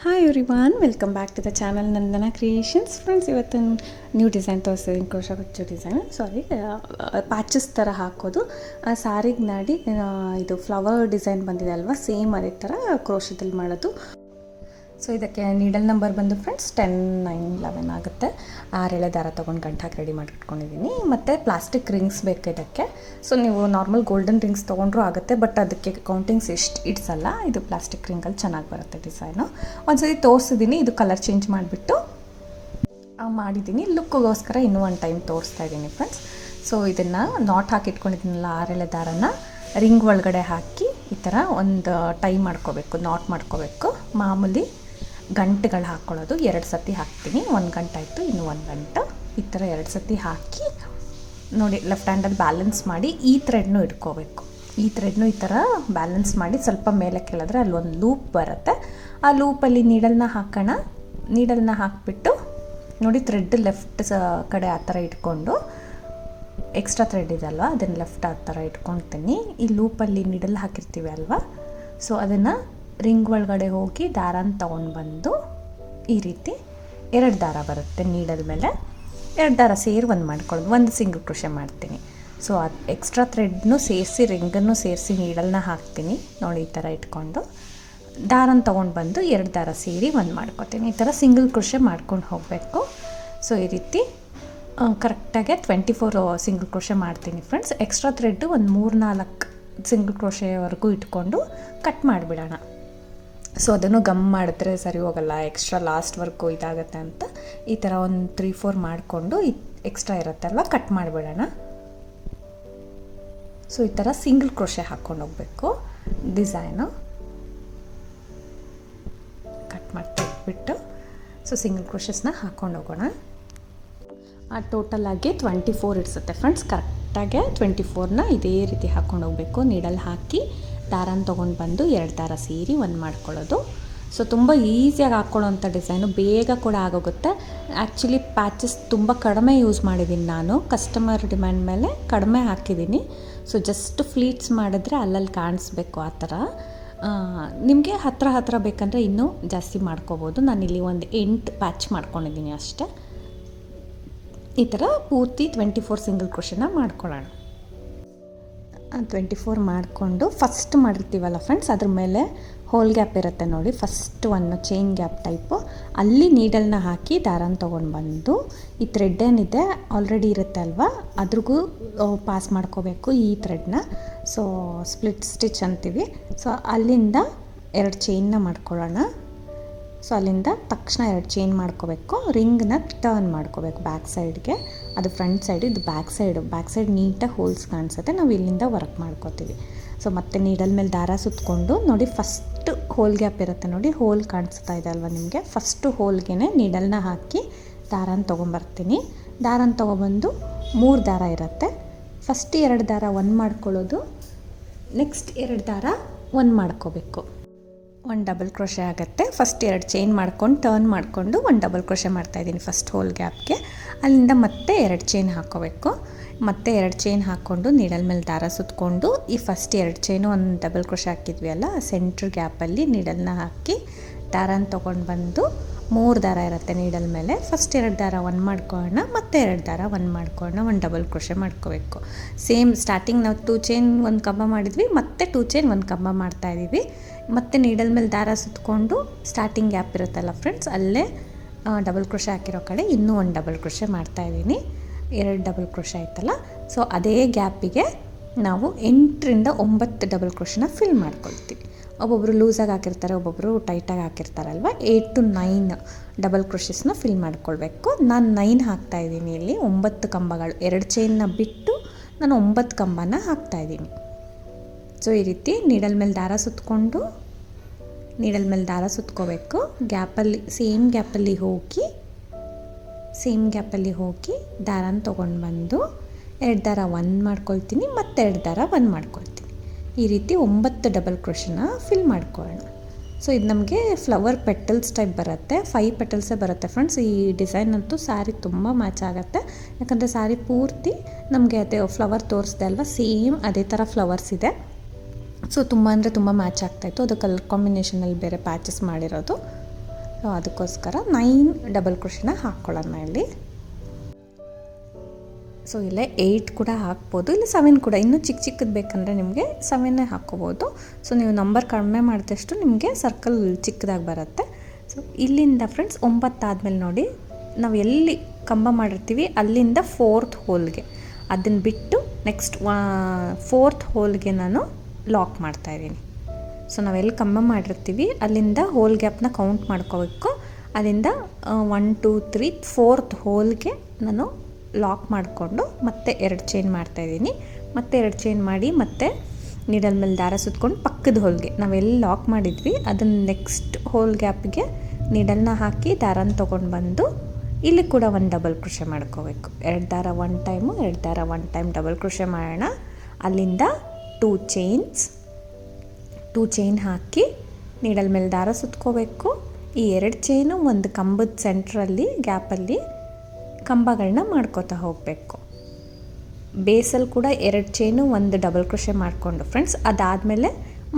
Hi everyone, welcome back to the channel Nandana creations. Friends, ಇವತ್ತು new design ತೋರಿಸ್ತೀನಿ. Crochet ಕುಚ್ಚು design, patches ಥರ ಹಾಕೋದು. ಆ ಸಾರಿಗೆ ನಾಡಿ ಇದು ಫ್ಲವರ್ ಡಿಸೈನ್ ಬಂದಿದೆ ಅಲ್ವಾ, ಸೇಮ್ ಅದೇ ಥರ ಕ್ರೋಶದಲ್ಲಿ ಮಾಡೋದು. ಸೊ ಇದಕ್ಕೆ ನೀಡಲ್ ನಂಬರ್ ಬಂದು ಫ್ರೆಂಡ್ಸ್ 10, 9, 11 ಆಗುತ್ತೆ. 6 ಎಳೆ ದಾರ ತೊಗೊಂಡು ಗಂಟು ಹಾಕಿ ರೆಡಿ ಮಾಡಿಟ್ಕೊಂಡಿದ್ದೀನಿ. ಮತ್ತು ಪ್ಲಾಸ್ಟಿಕ್ ರಿಂಗ್ಸ್ ಬೇಕು ಇದಕ್ಕೆ. ಸೊ ನೀವು ನಾರ್ಮಲ್ ಗೋಲ್ಡನ್ ರಿಂಗ್ಸ್ ತೊಗೊಂಡ್ರೂ ಆಗುತ್ತೆ, ಬಟ್ ಅದಕ್ಕೆ ಕೌಂಟಿಂಗ್ಸ್ ಇಡ್ಸಲ್ಲ. ಇದು ಪ್ಲಾಸ್ಟಿಕ್ ರಿಂಗಲ್ಲಿ ಚೆನ್ನಾಗಿ ಬರುತ್ತೆ ಡಿಸೈನು. ಒಂದ್ಸರಿ ತೋರಿಸಿದ್ದೀನಿ, ಇದು ಕಲರ್ ಚೇಂಜ್ ಮಾಡಿಬಿಟ್ಟು ಮಾಡಿದ್ದೀನಿ. ಲುಕ್ಗೋಸ್ಕರ ಇನ್ನೂ ಒಂದು ಟೈಮ್ ತೋರಿಸ್ತಾ ಇದ್ದೀನಿ ಫ್ರೆಂಡ್ಸ್. ಸೊ ಇದನ್ನು ನಾಟ್ ಹಾಕಿ ಇಟ್ಕೊಂಡಿದ್ದೀನಲ್ಲ, 6 ಎಳೆ ದಾರನ ರಿಂಗ್ ಒಳಗಡೆ ಹಾಕಿ ಈ ಥರ ಒಂದು ಟೈ ಮಾಡ್ಕೋಬೇಕು, ನಾಟ್ ಮಾಡ್ಕೋಬೇಕು. ಮಾಮೂಲಿ ಗಂಟುಗಳು ಹಾಕ್ಕೊಳ್ಳೋದು 2 ಸತಿ ಹಾಕ್ತೀನಿ. 1 ಗಂಟೆ ಆಯಿತು, ಇನ್ನೂ 1 ಗಂಟೆ. ಈ ಥರ 2 ಸತಿ ಹಾಕಿ ನೋಡಿ, ಲೆಫ್ಟ್ ಹ್ಯಾಂಡಲ್ಲಿ ಬ್ಯಾಲೆನ್ಸ್ ಮಾಡಿ ಈ ಥ್ರೆಡ್ನು ಇಟ್ಕೋಬೇಕು. ಈ ಥ್ರೆಡ್ನು ಈ ಥರ ಬ್ಯಾಲೆನ್ಸ್ ಮಾಡಿ ಸ್ವಲ್ಪ ಮೇಲೆ ಕೇಳಿದ್ರೆ ಅಲ್ಲೊಂದು ಲೂಪ್ ಬರುತ್ತೆ. ಆ ಲೂಪಲ್ಲಿ ನೀಡಲ್ನ ಹಾಕೋಣ. ನೀಡಲ್ನ ಹಾಕಿಬಿಟ್ಟು ನೋಡಿ, ಥ್ರೆಡ್ ಲೆಫ್ಟ್ ಕಡೆ ಆ ಥರ ಇಟ್ಕೊಂಡು, ಎಕ್ಸ್ಟ್ರಾ ಥ್ರೆಡ್ ಇದಲ್ವ ಅದನ್ನು ಲೆಫ್ಟ್ ಆ ಥರ ಇಟ್ಕೊಳ್ತೀನಿ. ಈ ಲೂಪಲ್ಲಿ ನೀಡಲ್ ಹಾಕಿರ್ತೀವಿ ಅಲ್ವಾ, ಸೊ ಅದನ್ನು ರಿಂಗ್ ಒಳಗಡೆ ಹೋಗಿ ದಾರನ ತೊಗೊಂಡು ಬಂದು ಈ ರೀತಿ 2 ದಾರ ಬರುತ್ತೆ ನೀಡಲ್ ಮೇಲೆ. 2 ದಾರ ಸೇರಿ ಒಂದು ಮಾಡ್ಕೊಳ್ಳೋದು, ಒಂದು ಸಿಂಗಲ್ ಕ್ರೋಶೆ ಮಾಡ್ತೀನಿ. ಸೊ ಅದು ಎಕ್ಸ್ಟ್ರಾ ಥ್ರೆಡ್ನು ಸೇರಿಸಿ, ರಿಂಗನ್ನು ಸೇರಿಸಿ ನೀಡಲ್ನ ಹಾಕ್ತೀನಿ. ನೋಡಿ, ಈ ಥರ ಇಟ್ಕೊಂಡು ದಾರನ ತೊಗೊಂಡು ಬಂದು 2 ದಾರ ಸೇರಿ ಒಂದು ಮಾಡ್ಕೊತೀನಿ. ಈ ಥರ ಸಿಂಗಲ್ ಕ್ರೋಶೆ ಮಾಡ್ಕೊಂಡು ಹೋಗಬೇಕು. ಸೊ ಈ ರೀತಿ ಕರೆಕ್ಟಾಗೆ 24 ಸಿಂಗಲ್ ಕ್ರೋಶೆ ಮಾಡ್ತೀನಿ ಫ್ರೆಂಡ್ಸ್. ಎಕ್ಸ್ಟ್ರಾ ಥ್ರೆಡ್ಡು ಒಂದು 3-4 ಸಿಂಗಲ್ ಕ್ರೋಶೆವರೆಗೂ ಇಟ್ಕೊಂಡು ಕಟ್ ಮಾಡಿಬಿಡೋಣ. ಸೊ ಅದನ್ನು ಗಮ್ ಮಾಡಿದ್ರೆ ಸರಿ ಹೋಗಲ್ಲ, ಎಕ್ಸ್ಟ್ರಾ ಲಾಸ್ಟ್ವರೆಗೂ ಇದಾಗುತ್ತೆ ಅಂತ ಈ ಥರ ಒಂದು 3-4 ಮಾಡಿಕೊಂಡು ಎಕ್ಸ್ಟ್ರಾ ಇರುತ್ತಲ್ವ ಕಟ್ ಮಾಡಿಬಿಡೋಣ. ಸೊ ಈ ಥರ ಸಿಂಗಲ್ ಕ್ರೋಶೆ ಹಾಕ್ಕೊಂಡು ಹೋಗಬೇಕು. ಡಿಸೈನು ಕಟ್ ಮಾಡಿ ತೆಗೆದ್ಬಿಟ್ಟು ಸೊ ಸಿಂಗಲ್ ಕ್ರೋಶಸ್ನ ಹಾಕ್ಕೊಂಡು ಹೋಗೋಣ. ಟೋಟಲಾಗಿ 24 ಇಡ್ಸುತ್ತೆ ಫ್ರೆಂಡ್ಸ್. ಕರೆಕ್ಟಾಗಿ 24ನ ಇದೇ ರೀತಿ ಹಾಕ್ಕೊಂಡು ಹೋಗಬೇಕು. ನೀಡಲ್ ಹಾಕಿ ದಾರನ ತೊಗೊಂಡು ಬಂದು 2 ದಾರ ಸೇರಿ ಒಂದು ಮಾಡ್ಕೊಳ್ಳೋದು. ಸೊ ತುಂಬ ಈಸಿಯಾಗಿ ಹಾಕ್ಕೊಳ್ಳೋವಂಥ ಡಿಸೈನು, ಬೇಗ ಕೂಡ ಆಗೋಗುತ್ತೆ. ಆ್ಯಕ್ಚುಲಿ ಪ್ಯಾಚಸ್ ತುಂಬ ಕಡಿಮೆ ಯೂಸ್ ಮಾಡಿದ್ದೀನಿ ನಾನು, ಕಸ್ಟಮರ್ ಡಿಮ್ಯಾಂಡ್ ಮೇಲೆ ಕಡಿಮೆ ಹಾಕಿದ್ದೀನಿ. ಸೊ ಜಸ್ಟ್ ಫ್ಲೀಟ್ಸ್ ಮಾಡಿದ್ರೆ ಅಲ್ಲಲ್ಲಿ ಕಾಣಿಸ್ಬೇಕು ಆ ಥರ. ನಿಮಗೆ ಹತ್ರ ಬೇಕಂದರೆ ಇನ್ನೂ ಜಾಸ್ತಿ ಮಾಡ್ಕೋಬೋದು. ನಾನಿಲ್ಲಿ ಒಂದು 8 ಪ್ಯಾಚ್ ಮಾಡ್ಕೊಂಡಿದ್ದೀನಿ ಅಷ್ಟೇ. ಈ ಥರ ಪೂರ್ತಿ 24 ಸಿಂಗಲ್ ಕ್ರೋಶೆನ ಮಾಡ್ಕೊಳ್ಳೋಣ. 24 ಮಾಡಿಕೊಂಡು ಫಸ್ಟ್ ಮಾಡಿರ್ತೀವಲ್ಲ ಫ್ರೆಂಡ್ಸ್, ಅದ್ರ ಮೇಲೆ ಹೋಲ್ ಗ್ಯಾಪ್ ಇರುತ್ತೆ ನೋಡಿ, ಫಸ್ಟ್ ಒಂದು ಚೈನ್ ಗ್ಯಾಪ್ ಟೈಪು, ಅಲ್ಲಿ ನೀಡಲ್ನ ಹಾಕಿ ದಾರನ ತೊಗೊಂಡು ಬಂದು ಈ ಥ್ರೆಡ್ ಏನಿದೆ ಆಲ್ರೆಡಿ ಇರುತ್ತೆ ಅಲ್ವಾ, ಅದ್ರಿಗೂ ಪಾಸ್ ಮಾಡ್ಕೋಬೇಕು ಈ ಥ್ರೆಡ್ನ. ಸೊ ಸ್ಪ್ಲಿಟ್ ಸ್ಟಿಚ್ ಅಂತೀವಿ. ಸೊ ಅಲ್ಲಿಂದ 2 ಚೈನ್ನ ಮಾಡ್ಕೊಳ್ಳೋಣ. ಸೊ ಅಲ್ಲಿಂದ ತಕ್ಷಣ 2 ಚೈನ್ ಮಾಡ್ಕೋಬೇಕು. ರಿಂಗ್ನ ಟರ್ನ್ ಮಾಡ್ಕೋಬೇಕು ಬ್ಯಾಕ್ ಸೈಡ್ಗೆ. ಅದು ಫ್ರಂಟ್ ಸೈಡು, ಇದು ಬ್ಯಾಕ್ ಸೈಡ್ ನೀಟಾಗಿ ಹೋಲ್ಸ್ ಕಾಣಿಸುತ್ತೆ. ನಾವು ಇಲ್ಲಿಂದ ವರ್ಕ್ ಮಾಡ್ಕೋತೀವಿ. ಸೊ ಮತ್ತೆ ನೀಡಲ್ ಮೇಲೆ ದಾರ ಸುತ್ತಕೊಂಡು ನೋಡಿ, ಫಸ್ಟ್ ಹೋಲ್ ಗ್ಯಾಪ್ ಇರುತ್ತೆ ನೋಡಿ, ಹೋಲ್ ಕಾಣಿಸ್ತಾ ಇದೆ ಅಲ್ವಾ ನಿಮಗೆ, ಫಸ್ಟು ಹೋಲ್ಗೆ ನೀಡಲ್ನ ಹಾಕಿ ದಾರನ ತೊಗೊಂಬರ್ತೀನಿ. ದಾರನ ತೊಗೊಬಂದು 3 ದಾರ ಇರುತ್ತೆ. ಫಸ್ಟ್ 2 ದಾರ 1 ಮಾಡ್ಕೊಳ್ಳೋದು, ನೆಕ್ಸ್ಟ್ 2 ದಾರ 1 ಮಾಡ್ಕೋಬೇಕು. 1 ಡಬಲ್ ಕ್ರೋಶೆ ಆಗುತ್ತೆ. ಫಸ್ಟ್ 2 ಚೈನ್ ಮಾಡ್ಕೊಂಡು ಟರ್ನ್ ಮಾಡಿಕೊಂಡು 1 ಡಬಲ್ ಕ್ರೋಶೆ ಮಾಡ್ತಾಯಿದ್ದೀನಿ ಫಸ್ಟ್ ಹೋಲ್ ಗ್ಯಾಪ್ಗೆ. ಅಲ್ಲಿಂದ ಮತ್ತೆ 2 ಚೈನ್ ಹಾಕ್ಕೋಬೇಕು. ಮತ್ತೆ 2 ಚೈನ್ ಹಾಕ್ಕೊಂಡು ನೀಡಲ್ ಮೇಲೆ ದಾರ ಸುತ್ತಕೊಂಡು ಈ ಫಸ್ಟ್ 2 ಚೈನು 1 ಡಬಲ್ ಕ್ರೋಶೆ ಹಾಕಿದ್ವಿ ಅಲ್ಲ, ಸೆಂಟ್ರ್ ಗ್ಯಾಪಲ್ಲಿ ನೀಡಲ್ನ ಹಾಕಿ ದಾರನ ತೊಗೊಂಡು ಬಂದು 3 ದಾರ ಇರುತ್ತೆ ನೀಡಲ್ ಮೇಲೆ. ಫಸ್ಟ್ 2 ದಾರ 1 ಮಾಡ್ಕೊಳ್ಳೋಣ, ಮತ್ತೆ 2 ದಾರ 1 ಮಾಡ್ಕೊಳ್ಳೋಣ, 1 ಡಬಲ್ ಕ್ರೋಶೆ ಮಾಡ್ಕೋಬೇಕು. ಸೇಮ್ ಸ್ಟಾರ್ಟಿಂಗ್ ನಾವು 2 ಚೈನ್ 1 ಕಂಬ ಮಾಡಿದ್ವಿ, ಮತ್ತೆ 2 ಚೈನ್ 1 ಕಂಬ ಮಾಡ್ತಾಯಿದ್ದೀವಿ. ಮತ್ತು ನೀಡಲ್ ಮೇಲೆ ದಾರ ಸುತ್ತಕೊಂಡು ಸ್ಟಾರ್ಟಿಂಗ್ ಗ್ಯಾಪ್ ಇರುತ್ತಲ್ಲ ಫ್ರೆಂಡ್ಸ್, ಅಲ್ಲೇ ಡಬಲ್ ಕ್ರೋಶೆ ಹಾಕಿರೋ ಕಡೆ ಇನ್ನೂ 1 ಡಬಲ್ ಕ್ರೋಶೆ ಮಾಡ್ತಾಯಿದ್ದೀನಿ. 2 ಡಬಲ್ ಕ್ರೋಶೆ ಆಯ್ತಲ್ಲ. ಸೊ ಅದೇ ಗ್ಯಾಪಿಗೆ ನಾವು 8ರಿಂದ 9 ಡಬಲ್ ಕ್ರೋಶೆನ ಫಿಲ್ ಮಾಡ್ಕೊಳ್ತೀವಿ. ಒಬ್ಬೊಬ್ಬರು ಲೂಸಾಗಿ ಹಾಕಿರ್ತಾರೆ, ಒಬ್ಬೊಬ್ಬರು ಟೈಟಾಗಿ ಹಾಕಿರ್ತಾರಲ್ವ. 8 to 9 ಡಬಲ್ ಕ್ರೋಶಸ್ನ ಫಿಲ್ ಮಾಡ್ಕೊಳ್ಬೇಕು. ನಾನು 9 ಹಾಕ್ತಾಯಿದ್ದೀನಿ ಇಲ್ಲಿ. 9 ಕಂಬಗಳು, 2 ಚೈನ್ನ ಬಿಟ್ಟು ನಾನು 9 ಕಂಬನ ಹಾಕ್ತಾಯಿದ್ದೀನಿ. ಸೊ ಈ ರೀತಿ ನೀಡಲ್ ಮೇಲೆ ದಾರ ಸುತ್ತಕೊಂಡು ನೀಡಲ್ ಮೇಲೆ ದಾರ ಸುತ್ಕೋಬೇಕು. ಗ್ಯಾಪಲ್ಲಿ ಸೇಮ್ ಗ್ಯಾಪಲ್ಲಿ ಹೋಗಿ ದಾರನ ತೊಗೊಂಡು ಬಂದು 2 ದಾರ 1 ಮಾಡ್ಕೊಳ್ತೀನಿ, ಮತ್ತೆ 2 ದಾರ 1 ಮಾಡ್ಕೊಳ್ತೀನಿ. ಈ ರೀತಿ 9 ಡಬಲ್ ಕ್ರೋಶನ ಫಿಲ್ ಮಾಡ್ಕೊಳ್ಳೋಣ. ಸೊ ಇದು ನಮಗೆ ಫ್ಲವರ್ ಪೆಟಲ್ಸ್ ಟೈಪ್ ಬರುತ್ತೆ. 5 ಪೆಟಲ್ಸೇ ಬರುತ್ತೆ ಫ್ರೆಂಡ್ಸ್. ಈ ಡಿಸೈನ್ ಅಂತೂ ಸ್ಯಾರಿ ತುಂಬ ಮ್ಯಾಚ್ ಆಗುತ್ತೆ. ಯಾಕಂದರೆ ಸ್ಯಾರಿ ಪೂರ್ತಿ ನಮಗೆ ಅದೇ ಫ್ಲವರ್ ತೋರಿಸ್ದೆ ಅಲ್ವಾ, ಸೇಮ್ ಅದೇ ಥರ ಫ್ಲವರ್ಸ್ ಇದೆ. ಸೊ ತುಂಬ ಅಂದರೆ ತುಂಬ ಮ್ಯಾಚ್ ಆಗ್ತಾಯಿತ್ತು. ಅದು ಕಲರ್ ಕಾಂಬಿನೇಷನಲ್ಲಿ ಬೇರೆ ಪ್ಯಾಚಸ್ ಮಾಡಿರೋದು. ಸೊ ಅದಕ್ಕೋಸ್ಕರ 9 ಡಬಲ್ ಕ್ರೋಶೆನ ಹಾಕ್ಕೊಳ್ಳೋಣ ಇಲ್ಲಿ. ಸೊ ಇಲ್ಲೇ 8 ಕೂಡ ಹಾಕ್ಬೋದು, ಇಲ್ಲ 7 ಕೂಡ, ಇನ್ನೂ ಚಿಕ್ಕ ಚಿಕ್ಕದು ಬೇಕಂದರೆ ನಿಮಗೆ 7 ಹಾಕ್ಕೋಬೋದು. ಸೊ ನೀವು ನಂಬರ್ ಕಡಿಮೆ ಮಾಡಿದಷ್ಟು ನಿಮಗೆ ಸರ್ಕಲ್ ಚಿಕ್ಕದಾಗಿ ಬರುತ್ತೆ. ಸೊ ಇಲ್ಲಿಂದ ಫ್ರೆಂಡ್ಸ್ 9 ಆದಮೇಲೆ ನೋಡಿ, ನಾವು ಎಲ್ಲಿ ಕಂಬ ಮಾಡಿರ್ತೀವಿ ಅಲ್ಲಿಂದ 4th ಹೋಲ್ಗೆ ಅದನ್ನು ಬಿಟ್ಟು ನೆಕ್ಸ್ಟ್ 4th ಹೋಲ್ಗೆ ನಾನು ಲಾಕ್ ಮಾಡ್ತಾಯಿದ್ದೀನಿ. ಸೊ ನಾವೆಲ್ಲಿ ಕಂಬ ಮಾಡಿರ್ತೀವಿ ಅಲ್ಲಿಂದ ಹೋಲ್ ಗ್ಯಾಪ್ನ ಕೌಂಟ್ ಮಾಡ್ಕೋಬೇಕು. ಅಲ್ಲಿಂದ 1 2 3 4th ಹೋಲ್ಗೆ ನಾನು ಲಾಕ್ ಮಾಡಿಕೊಂಡು ಮತ್ತೆ 2 ಚೈನ್ ಮಾಡ್ತಾಯಿದ್ದೀನಿ. ಮತ್ತೆ 2 ಚೈನ್ ಮಾಡಿ ಮತ್ತೆ ನೀಡಲ್ ಮೇಲೆ ದಾರ ಸುತ್ಕೊಂಡು ಪಕ್ಕದ ಹೋಲ್ಗೆ ನಾವೆಲ್ಲಿ ಲಾಕ್ ಮಾಡಿದ್ವಿ ಅದನ್ನು ನೆಕ್ಸ್ಟ್ ಹೋಲ್ ಗ್ಯಾಪ್ಗೆ ನೀಡಲ್ನ ಹಾಕಿ ದಾರನ ತೊಗೊಂಡು ಬಂದು ಇಲ್ಲಿ ಕೂಡ 1 ಡಬಲ್ ಕ್ರೋಶೆ ಮಾಡ್ಕೋಬೇಕು. 2 ದಾರ 1 ಟೈಮು, 2 ದಾರ 1 ಟೈಮ್ ಡಬಲ್ ಕ್ರೋಶೆ ಮಾಡೋಣ. ಅಲ್ಲಿಂದ 2 ಚೈನ್ ಹಾಕಿ ನೀಡಲ್ ಮೇಲೆ ದಾರ ಸುತ್ಕೋಬೇಕು. ಈ 2 ಚೈನು ಒಂದು ಕಂಬದ ಸೆಂಟ್ರಲ್ಲಿ ಗ್ಯಾಪಲ್ಲಿ ಕಂಬಗಳನ್ನ ಮಾಡ್ಕೋತಾ ಹೋಗಬೇಕು. ಬೇಸಲ್ಲಿ ಕೂಡ 2 ಚೈನು 1 ಡಬಲ್ ಕ್ರೋಶೆ ಮಾಡಿಕೊಂಡು ಫ್ರೆಂಡ್ಸ್, ಅದಾದಮೇಲೆ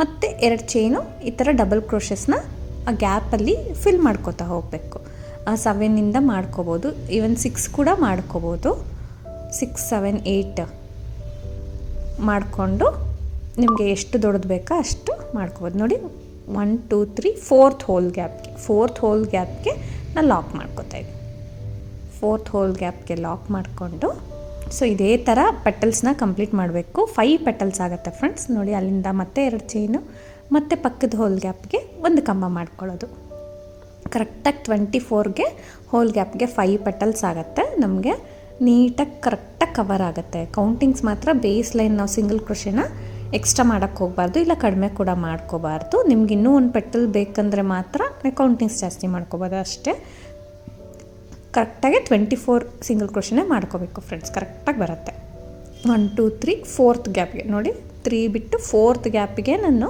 ಮತ್ತೆ 2 ಚೈನು ಈ ಥರ ಡಬಲ್ ಕ್ರೋಶೆಸ್ನ ಆ ಗ್ಯಾಪಲ್ಲಿ ಫಿಲ್ ಮಾಡ್ಕೋತಾ ಹೋಗಬೇಕು. 7ಇಂದ ಮಾಡ್ಕೋಬೋದು, ಈವನ್ 6 ಕೂಡ ಮಾಡ್ಕೋಬೋದು. 6 7 8 ಮಾಡಿಕೊಂಡು ನಿಮಗೆ ಎಷ್ಟು ದೊಡ್ಡದು ಬೇಕೋ ಅಷ್ಟು ಮಾಡ್ಕೋಬೋದು. ನೋಡಿ 1 2 3 4th ಹೋಲ್ ಗ್ಯಾಪ್ಗೆ ನಾನು ಲಾಕ್ ಮಾಡ್ಕೋತಾ ಇದ್ದೀನಿ. 4th ಹೋಲ್ ಗ್ಯಾಪ್ಗೆ ಲಾಕ್ ಮಾಡಿಕೊಂಡು ಸೊ ಇದೇ ಥರ ಪೆಟಲ್ಸ್ನ ಕಂಪ್ಲೀಟ್ ಮಾಡಬೇಕು. 5 ಪೆಟಲ್ಸ್ ಆಗುತ್ತೆ ಫ್ರೆಂಡ್ಸ್. ನೋಡಿ ಅಲ್ಲಿಂದ ಮತ್ತೆ 2 ಚೈನು ಮತ್ತು ಪಕ್ಕದ ಹೋಲ್ ಗ್ಯಾಪ್ಗೆ 1 ಕಂಬ ಮಾಡ್ಕೊಳ್ಳೋದು. ಕರೆಕ್ಟಾಗಿ 24ಗೆ ಹೋಲ್ ಗ್ಯಾಪ್ಗೆ 5 ಪೆಟಲ್ಸ್ ಆಗುತ್ತೆ. ನಮಗೆ ನೀಟಾಗಿ ಕರೆಕ್ಟಾಗಿ ಕವರ್ ಆಗುತ್ತೆ. ಕೌಂಟಿಂಗ್ಸ್ ಮಾತ್ರ ಬೇಸ್ ಲೈನ್ ನಾವು ಸಿಂಗಲ್ ಕ್ರೋಶೆನ ಎಕ್ಸ್ಟ್ರಾ ಮಾಡೋಕ್ಕೆ ಹೋಗಬಾರ್ದು, ಇಲ್ಲ ಕಡಿಮೆ ಕೂಡ ಮಾಡ್ಕೋಬಾರ್ದು. ನಿಮ್ಗೆ ಇನ್ನೂ 1 ಪೆಟಲ್ ಬೇಕಂದರೆ ಮಾತ್ರ ಕೌಂಟಿಂಗ್ಸ್ ಜಾಸ್ತಿ ಮಾಡ್ಕೋಬೋದು ಅಷ್ಟೇ. ಕರೆಕ್ಟಾಗಿ 24 ಸಿಂಗಲ್ ಕ್ರೋಶೆನೇ ಮಾಡ್ಕೋಬೇಕು ಫ್ರೆಂಡ್ಸ್, ಕರೆಕ್ಟಾಗಿ ಬರುತ್ತೆ. 1 2 3 4th ಗ್ಯಾಪ್ಗೆ ನೋಡಿ 3 ಬಿಟ್ಟು 4th ಗ್ಯಾಪಿಗೆ ನಾನು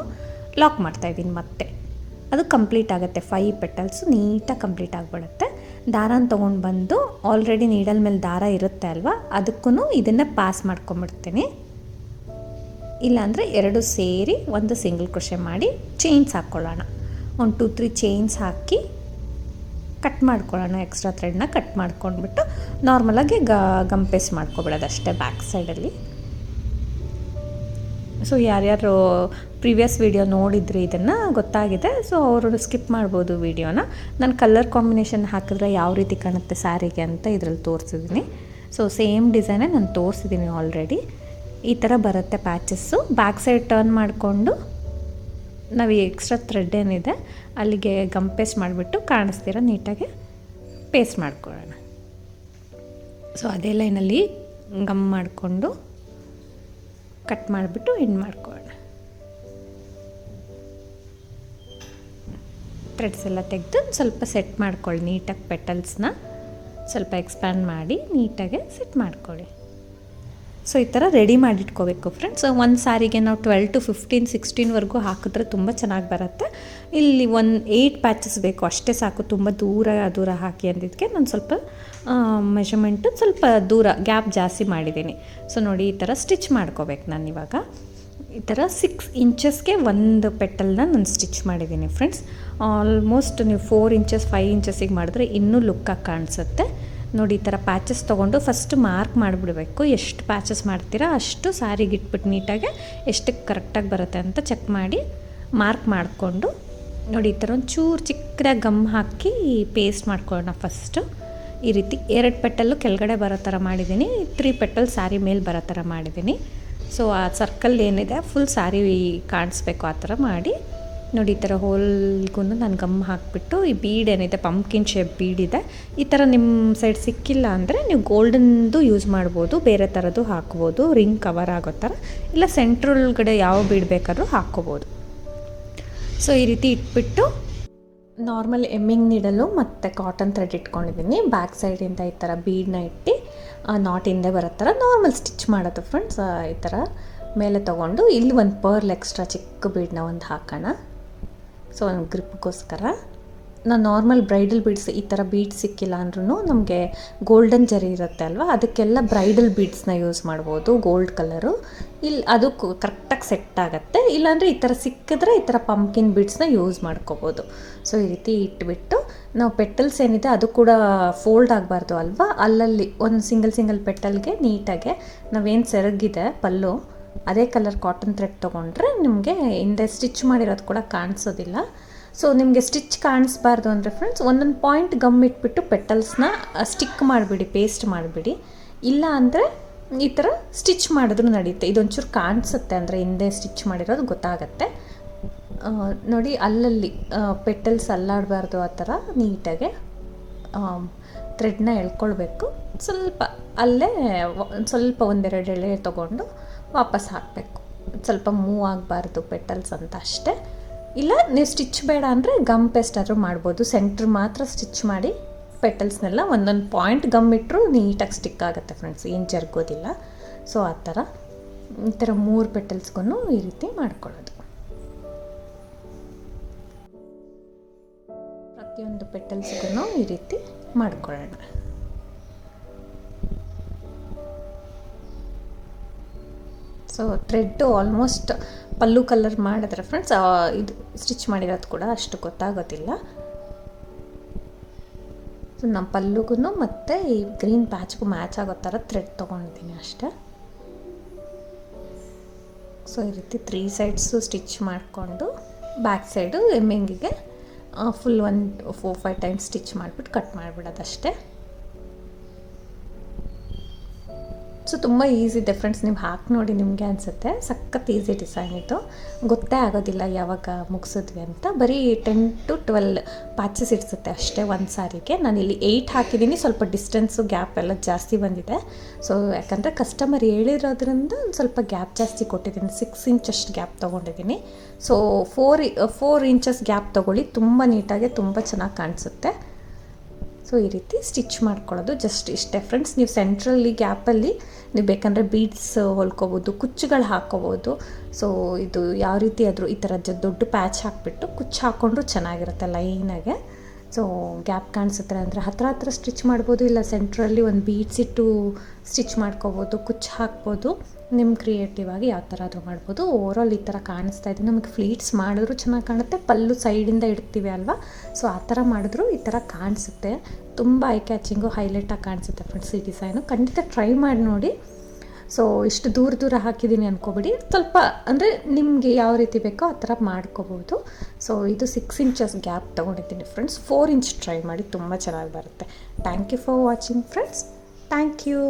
ಲಾಕ್ ಮಾಡ್ತಾಯಿದ್ದೀನಿ. ಮತ್ತೆ ಅದು ಕಂಪ್ಲೀಟ್ ಆಗುತ್ತೆ. 5 ಪೆಟಲ್ಸು ನೀಟಾಗಿ ಕಂಪ್ಲೀಟ್ ಆಗಿಬಿಡುತ್ತೆ. ದಾರನ ತೊಗೊಂಡು ಬಂದು ಆಲ್ರೆಡಿ ನೀಡಲ್ ಮೇಲೆ ದಾರ ಇರುತ್ತೆ ಅಲ್ವಾ, ಅದಕ್ಕೂ ಇದನ್ನು ಪಾಸ್ ಮಾಡ್ಕೊಂಬಿಡ್ತೀನಿ. ಇಲ್ಲಾಂದರೆ 2 ಸೇರಿ 1 ಸಿಂಗಲ್ ಕ್ರೋಶೆ ಮಾಡಿ ಚೈನ್ಸ್ ಹಾಕ್ಕೊಳ್ಳೋಣ. 1 2 3 ಚೈನ್ಸ್ ಹಾಕಿ ಕಟ್ ಮಾಡ್ಕೊಳ್ಳೋಣ. ಎಕ್ಸ್ಟ್ರಾ ಥ್ರೆಡ್ನ ಕಟ್ ಮಾಡ್ಕೊಂಡ್ಬಿಟ್ಟು ನಾರ್ಮಲಾಗಿ ಗಮ್ ಪೇಸ್ಟ್ ಮಾಡ್ಕೊಬಿಡೋದು ಅಷ್ಟೇ ಬ್ಯಾಕ್ ಸೈಡಲ್ಲಿ. ಸೊ ಯಾರ್ಯಾರು ಪ್ರೀವಿಯಸ್ ವಿಡಿಯೋ ನೋಡಿದ್ರಿ ಇದನ್ನು ಗೊತ್ತಾಗಿದೆ. ಸೊ ಅವರು ಸ್ಕಿಪ್ ಮಾಡ್ಬೋದು ವಿಡಿಯೋನ. ನಾನು ಕಲರ್ ಕಾಂಬಿನೇಷನ್ ಹಾಕಿದ್ರೆ ಯಾವ ರೀತಿ ಕಾಣುತ್ತೆ ಸ್ಯಾರಿಗೆ ಅಂತ ಇದರಲ್ಲಿ ತೋರಿಸಿದ್ದೀನಿ. ಸೊ ಸೇಮ್ ಡಿಸೈನೇ ನಾನು ತೋರಿಸಿದ್ದೀನಿ ಆಲ್ರೆಡಿ. ಈ ಥರ ಬರುತ್ತೆ ಪ್ಯಾಚಸ್ಸು. ಬ್ಯಾಕ್ ಸೈಡ್ ಟರ್ನ್ ಮಾಡಿಕೊಂಡು ನಾವು ಈ ಎಕ್ಸ್ಟ್ರಾ ಥ್ರೆಡ್ ಏನಿದೆ ಅಲ್ಲಿಗೆ ಗಮ್ ಪೇಸ್ಟ್ ಮಾಡಿಬಿಟ್ಟು ಕಾಣಿಸ್ತೀರ ನೀಟಾಗಿ ಪೇಸ್ಟ್ ಮಾಡ್ಕೊಳ್ಳೋಣ. ಸೊ ಅದೇ ಲೈನಲ್ಲಿ ಗಮ್ ಮಾಡಿಕೊಂಡು ಕಟ್ ಮಾಡಿಬಿಟ್ಟು ಎಂಡ್ ಮಾಡ್ಕೊಳ್ಳೋಣ. ಥ್ರೆಡ್ಸ್ ಎಲ್ಲ ತೆಗೆದು ಸ್ವಲ್ಪ ಸೆಟ್ ಮಾಡ್ಕೊಳ್ಳಿ ನೀಟಾಗಿ. ಪೆಟಲ್ಸ್ನ ಸ್ವಲ್ಪ ಎಕ್ಸ್ಪ್ಯಾಂಡ್ ಮಾಡಿ ನೀಟಾಗಿ ಸೆಟ್ ಮಾಡ್ಕೊಳ್ಳಿ. ಸೊ ಈ ಥರ ರೆಡಿ ಮಾಡಿಟ್ಕೋಬೇಕು ಫ್ರೆಂಡ್ಸ್. ಒಂದು ಸಾರಿಗೆ ನಾವು 12 to 15 16ವರೆಗೂ ಹಾಕಿದ್ರೆ ತುಂಬ ಚೆನ್ನಾಗಿ ಬರುತ್ತೆ. ಇಲ್ಲಿ 8 ಪ್ಯಾಚಸ್ ಬೇಕು ಅಷ್ಟೇ ಸಾಕು. ತುಂಬ ದೂರ ಹಾಕಿ ಅಂದಿದ್ದಕ್ಕೆ ನಾನು ಸ್ವಲ್ಪ ಮೆಷರ್ಮೆಂಟು ಸ್ವಲ್ಪ ದೂರ ಗ್ಯಾಪ್ ಜಾಸ್ತಿ ಮಾಡಿದ್ದೀನಿ. ಸೊ ನೋಡಿ ಈ ಥರ ಸ್ಟಿಚ್ ಮಾಡ್ಕೋಬೇಕು ನಾನು ಇವಾಗ. ಈ ಥರ 6 ಇಂಚಸ್ಗೆ 1 ಪೆಟಲ್ನ ನಾನು ಸ್ಟಿಚ್ ಮಾಡಿದ್ದೀನಿ ಫ್ರೆಂಡ್ಸ್. ಆಲ್ಮೋಸ್ಟ್ ನೀವು 4 ಇಂಚಸ್ 5 ಇಂಚಸ್ಸಿಗೆ ಮಾಡಿದ್ರೆ ಇನ್ನೂ ಲುಕ್ಕಾಗಿ ಕಾಣಿಸುತ್ತೆ. ನೋಡಿ ಈ ಥರ ಪ್ಯಾಚಸ್ ತೊಗೊಂಡು ಫಸ್ಟ್ ಮಾರ್ಕ್ ಮಾಡಿಬಿಡಬೇಕು. ಎಷ್ಟು ಪ್ಯಾಚಸ್ ಮಾಡ್ತೀರಾ ಅಷ್ಟು ಸ್ಯಾರಿಗೆ ಇಟ್ಬಿಟ್ಟು ನೀಟಾಗಿ ಎಷ್ಟಕ್ಕೆ ಕರೆಕ್ಟಾಗಿ ಬರುತ್ತೆ ಅಂತ ಚೆಕ್ ಮಾಡಿ ಮಾರ್ಕ್ ಮಾಡಿಕೊಂಡು ನೋಡಿ ಈ ಥರ ಒಂಚೂರು ಚಿಕ್ಕದಾಗಿ ಗಮ್ ಹಾಕಿ ಪೇಸ್ಟ್ ಮಾಡ್ಕೊಳ್ಳೋಣ ಫಸ್ಟು. ಈ ರೀತಿ 2 ಪೆಟಲ್ಲು ಕೆಳಗಡೆ ಬರೋ ಥರ ಮಾಡಿದ್ದೀನಿ, 3 ಪೆಟಲ್ ಸ್ಯಾರಿ ಮೇಲೆ ಬರೋ ಥರ ಮಾಡಿದ್ದೀನಿ. ಸೊ ಆ ಸರ್ಕಲ್ ಏನಿದೆ ಫುಲ್ ಸ್ಯಾರಿ ಕಾಣಿಸ್ಬೇಕು ಆ ಥರ ಮಾಡಿ ನೋಡಿ. ಈ ಥರ ಹೋಲ್ಗೂ ನಾನು ಗಮ್ ಹಾಕಿಬಿಟ್ಟು ಈ ಬೀಡ್ ಏನಿದೆ ಪಂಪ್ಕಿನ್ ಶೇಪ್ ಬೀಡ್ ಇದೆ. ಈ ಥರ ನಿಮ್ಮ ಸೈಡ್ ಸಿಕ್ಕಿಲ್ಲ ಅಂದರೆ ನೀವು ಗೋಲ್ಡನ್ದು ಯೂಸ್ ಮಾಡ್ಬೋದು, ಬೇರೆ ಥರದ್ದು ಹಾಕ್ಬೋದು, ರಿಂಗ್ ಕವರ್ ಆಗೋ ಥರ, ಇಲ್ಲ ಸೆಂಟ್ರೊಳಗಡೆ ಯಾವ ಬೀಡ್ ಬೇಕಾದ್ರೂ ಹಾಕ್ಕೋಬೋದು. ಸೊ ಈ ರೀತಿ ಇಟ್ಬಿಟ್ಟು ನಾರ್ಮಲ್ ಎಮ್ಮಿಂಗ್ ನೀಡಲು ಮತ್ತು ಕಾಟನ್ ಥ್ರೆಡ್ ಇಟ್ಕೊಂಡಿದ್ದೀನಿ. ಬ್ಯಾಕ್ ಸೈಡಿಂದ ಈ ಥರ ಬೀಡನ್ನ ಇಟ್ಟು ನಾಟ್ ಹಿಂದೆ ಬರೋ ಥರ ನಾರ್ಮಲ್ ಸ್ಟಿಚ್ ಮಾಡೋದು ಫ್ರೆಂಡ್ಸ್. ಈ ಥರ ಮೇಲೆ ತೊಗೊಂಡು ಇಲ್ಲಿ ಒಂದು ಪರ್ಲ್ ಎಕ್ಸ್ಟ್ರಾ ಚಿಕ್ಕ ಬೀಡನ್ನ ಒಂದು ಹಾಕೋಣ. ಸೊ ಒಂದು ಗ್ರಿಪ್ಗೋಸ್ಕರ ನಾನು ನಾರ್ಮಲ್ ಬ್ರೈಡಲ್ ಬೀಡ್ಸ್ ಈ ಥರ ಬೀಡ್ಸ್ ಸಿಕ್ಕಿಲ್ಲ ಅಂದ್ರೂ ನಮಗೆ ಗೋಲ್ಡನ್ ಜರಿ ಇರುತ್ತೆ ಅಲ್ವಾ, ಅದಕ್ಕೆಲ್ಲ ಬ್ರೈಡಲ್ ಬೀಡ್ಸ್ನ ಯೂಸ್ ಮಾಡ್ಬೋದು. ಗೋಲ್ಡ್ ಕಲರು ಇಲ್ಲಿ ಅದು ಕರೆಕ್ಟಾಗಿ ಸೆಟ್ ಆಗುತ್ತೆ. ಇಲ್ಲಾಂದರೆ ಈ ಥರ ಸಿಕ್ಕಿದ್ರೆ ಈ ಥರ ಪಂಪ್ಕಿನ್ ಬೀಡ್ಸ್ನ ಯೂಸ್ ಮಾಡ್ಕೋಬೋದು. ಸೊ ಈ ರೀತಿ ಇಟ್ಬಿಟ್ಟು ನಾವು ಪೆಟಲ್ಸ್ ಏನಿದೆ ಅದು ಕೂಡ ಫೋಲ್ಡ್ ಆಗಬಾರ್ದು ಅಲ್ವಾ, ಅಲ್ಲಲ್ಲಿ ಒಂದು ಸಿಂಗಲ್ ಪೆಟಲ್ಗೆ ನೀಟಾಗೆ ನಾವೇನು ಸೆರಗಿದೆ ಪಲ್ಲು ಅದೇ ಕಲರ್ ಕಾಟನ್ ಥ್ರೆಡ್ ತೊಗೊಂಡ್ರೆ ನಿಮಗೆ ಹಿಂದೆ ಸ್ಟಿಚ್ ಮಾಡಿರೋದು ಕೂಡ ಕಾಣಿಸೋದಿಲ್ಲ. ಸೊ ನಿಮಗೆ ಸ್ಟಿಚ್ ಕಾಣಿಸ್ಬಾರ್ದು ಅಂದರೆ ಫ್ರೆಂಡ್ಸ್ ಒಂದೊಂದು ಪಾಯಿಂಟ್ ಗಮ್ ಇಟ್ಬಿಟ್ಟು ಪೆಟಲ್ಸ್ನ ಸ್ಟಿಕ್ ಮಾಡಿಬಿಡಿ, ಪೇಸ್ಟ್ ಮಾಡಿಬಿಡಿ. ಇಲ್ಲ ಅಂದರೆ ಈ ಥರ ಸ್ಟಿಚ್ ಮಾಡಿದ್ರೂ ನಡೆಯುತ್ತೆ. ಇದೊಂಚೂರು ಕಾಣಿಸುತ್ತೆ ಅಂದರೆ ಹಿಂದೆ ಸ್ಟಿಚ್ ಮಾಡಿರೋದು ಗೊತ್ತಾಗತ್ತೆ ನೋಡಿ. ಅಲ್ಲಲ್ಲಿ ಪೆಟಲ್ಸ್ ಅಲ್ಲಾಡಬಾರ್ದು, ಆ ಥರ ನೀಟಾಗೆ ಥ್ರೆಡ್ನ ಎಳ್ಕೊಳ್ಬೇಕು. ಸ್ವಲ್ಪ ಅಲ್ಲೇ ಸ್ವಲ್ಪ ಒಂದೆರಡು ಎಳೆ ತೊಗೊಂಡು ವಾಪಸ್ ಹಾಕಬೇಕು. ಸ್ವಲ್ಪ ಮೂವ್ ಆಗಬಾರ್ದು ಪೆಟಲ್ಸ್ ಅಂತ ಅಷ್ಟೇ. ಇಲ್ಲ ನೀವು ಸ್ಟಿಚ್ ಬೇಡ ಅಂದರೆ ಗಮ್ ಪೇಸ್ಟ್ ಆದರೂ ಮಾಡ್ಬೋದು. ಸೆಂಟ್ರ್ ಮಾತ್ರ ಸ್ಟಿಚ್ ಮಾಡಿ ಪೆಟಲ್ಸ್ನೆಲ್ಲ ಒಂದೊಂದು ಪಾಯಿಂಟ್ ಗಮ್ ಇಟ್ಟರು ನೀಟಾಗಿ ಸ್ಟಿಕ್ ಆಗುತ್ತೆ ಫ್ರೆಂಡ್ಸ್, ಏನು ಜರುಗೋದಿಲ್ಲ. ಸೊ ಆ ಥರ ಈ ಥರ 3 ಪೆಟಲ್ಸ್ಗೂ ಈ ರೀತಿ ಮಾಡ್ಕೊಳ್ಳೋದು. ಪ್ರತಿಯೊಂದು ಪೆಟಲ್ಸ್ಗೂ ಈ ರೀತಿ ಮಾಡ್ಕೊಳ್ಳೋಣ. ಸೊ ಥ್ರೆಡ್ಡು ಆಲ್ಮೋಸ್ಟ್ ಪಲ್ಲು ಕಲರ್ ಮಾಡಿದ್ರೆ ಫ್ರೆಂಡ್ಸ್ ಇದು ಸ್ಟಿಚ್ ಮಾಡಿರೋದು ಕೂಡ ಅಷ್ಟು ಗೊತ್ತಾಗೋದಿಲ್ಲ. ಸೊ ನಮ್ಮ ಪಲ್ಲುಗೂ ಮತ್ತು ಈ ಗ್ರೀನ್ ಪ್ಯಾಚ್ಗೂ ಮ್ಯಾಚ್ ಆಗೋ ಥರ ಥ್ರೆಡ್ ತೊಗೊಂಡಿದ್ದೀನಿ ಅಷ್ಟೇ. ಸೊ ಈ ರೀತಿ 3 ಸೈಡ್ಸು ಸ್ಟಿಚ್ ಮಾಡಿಕೊಂಡು ಬ್ಯಾಕ್ ಸೈಡು ಎಮ್ಮಿಂಗಿಗೆ ಫುಲ್ 4-5 ಟೈಮ್ಸ್ ಸ್ಟಿಚ್ ಮಾಡಿಬಿಟ್ಟು ಕಟ್ ಮಾಡಿಬಿಡೋದಷ್ಟೇ. ಸೊ ತುಂಬ ಈಸಿ ಇದೆ ಫ್ರೆಂಡ್ಸ್, ನೀವು ಹಾಕಿ ನೋಡಿ ನಿಮಗೆ ಅನಿಸುತ್ತೆ ಸಖತ್ ಈಸಿ ಡಿಸೈನ್ ಇದು, ಗೊತ್ತೇ ಆಗೋದಿಲ್ಲ ಯಾವಾಗ ಮುಗಿಸಿದ್ವಿ ಅಂತ. ಬರೀ 10 to 12 ಪ್ಯಾಚಸ್ ಇಡ್ಸುತ್ತೆ ಅಷ್ಟೇ ಒಂದು ಸಾರಿಗೆ. ನಾನಿಲ್ಲಿ 8 ಹಾಕಿದ್ದೀನಿ, ಸ್ವಲ್ಪ ಡಿಸ್ಟೆನ್ಸು ಗ್ಯಾಪ್ ಎಲ್ಲ ಜಾಸ್ತಿ ಬಂದಿದೆ. ಸೊ ಯಾಕಂದರೆ ಕಸ್ಟಮರ್ ಹೇಳಿರೋದ್ರಿಂದ ಒಂದು ಸ್ವಲ್ಪ ಗ್ಯಾಪ್ ಜಾಸ್ತಿ ಕೊಟ್ಟಿದ್ದೀನಿ, 6 ಇಂಚಷ್ಟು ಗ್ಯಾಪ್ ತೊಗೊಂಡಿದ್ದೀನಿ. ಸೊ 4 ಇಂಚಸ್ ಗ್ಯಾಪ್ ತೊಗೊಳ್ಳಿ, ತುಂಬ ನೀಟಾಗಿ ತುಂಬ ಚೆನ್ನಾಗಿ ಕಾಣಿಸುತ್ತೆ. ಸೊ ಈ ರೀತಿ ಸ್ಟಿಚ್ ಮಾಡ್ಕೊಳ್ಳೋದು ಜಸ್ಟ್ ಇಷ್ಟೇ ಫ್ರೆಂಡ್ಸ್. ನೀವು ಸೆಂಟ್ರಲ್ಲಿ ಗ್ಯಾಪಲ್ಲಿ ನೀವು ಬೇಕಂದರೆ ಬೀಡ್ಸ್ ಹೊಲ್ಕೋಬೋದು, ಕುಚ್ಚುಗಳು ಹಾಕ್ಕೋಬೋದು. ಸೊ ಇದು ಯಾವ ರೀತಿ ಆದರೂ ಈ ಥರ ದೊಡ್ಡ ಪ್ಯಾಚ್ ಹಾಕಿಬಿಟ್ಟು ಕುಚ್ಚು ಹಾಕ್ಕೊಂಡ್ರೂ ಚೆನ್ನಾಗಿರುತ್ತೆ ಲೈನಾಗೆ. ಸೊ ಗ್ಯಾಪ್ ಕಾಣಿಸುತ್ತೆ ಅಂದರೆ ಹತ್ರ ಸ್ಟಿಚ್ ಮಾಡ್ಬೋದು, ಇಲ್ಲ ಸೆಂಟ್ರಲ್ಲಿ ಒಂದು ಬೀಡ್ಸ್ ಇಟ್ಟು ಸ್ಟಿಚ್ ಮಾಡ್ಕೋಬೋದು, ಕುಚ್ಚು ಹಾಕ್ಬೋದು. ನಿಮ್ಮ ಕ್ರಿಯೇಟಿವ್ ಆಗಿ ಯಾವ ಥರ ಆದರೂ ಮಾಡ್ಬೋದು. ಓವರಾಲ್ ಈ ಥರ ಕಾಣಿಸ್ತಾ ಇದೆ. ನಮಗೆ ಫ್ಲೀಟ್ಸ್ ಮಾಡಿದ್ರೂ ಚೆನ್ನಾಗಿ ಕಾಣುತ್ತೆ, ಪಲ್ಲು ಸೈಡಿಂದ ಇಡ್ತೀವಿ ಅಲ್ವಾ, ಸೊ ಆ ಥರ ಮಾಡಿದ್ರೂ ಈ ಥರ ಕಾಣಿಸುತ್ತೆ. ತುಂಬ ಐ ಕ್ಯಾಚಿಂಗು ಹೈಲೈಟಾಗಿ ಕಾಣಿಸುತ್ತೆ ಫ್ರೆಂಡ್ಸ್ ಈ ಡಿಸೈನು. ಖಂಡಿತ ಟ್ರೈ ಮಾಡಿ ನೋಡಿ. ಸೊ ಇಷ್ಟು ದೂರ ಹಾಕಿದ್ದೀನಿ ಅಂದ್ಕೊಬಿಡಿ, ಸ್ವಲ್ಪ ಅಂದರೆ ನಿಮಗೆ ಯಾವ ರೀತಿ ಬೇಕೋ ಆ ಥರ ಮಾಡ್ಕೋಬೋದು. ಸೊ ಇದು 6 ಇಂಚಸ್ ಗ್ಯಾಪ್ ತೊಗೊಂಡಿದ್ದೀನಿ ಫ್ರೆಂಡ್ಸ್. 4 ಇಂಚ್ ಟ್ರೈ ಮಾಡಿ, ತುಂಬ ಚೆನ್ನಾಗಿ ಬರುತ್ತೆ. Thank you for watching friends. Thank you.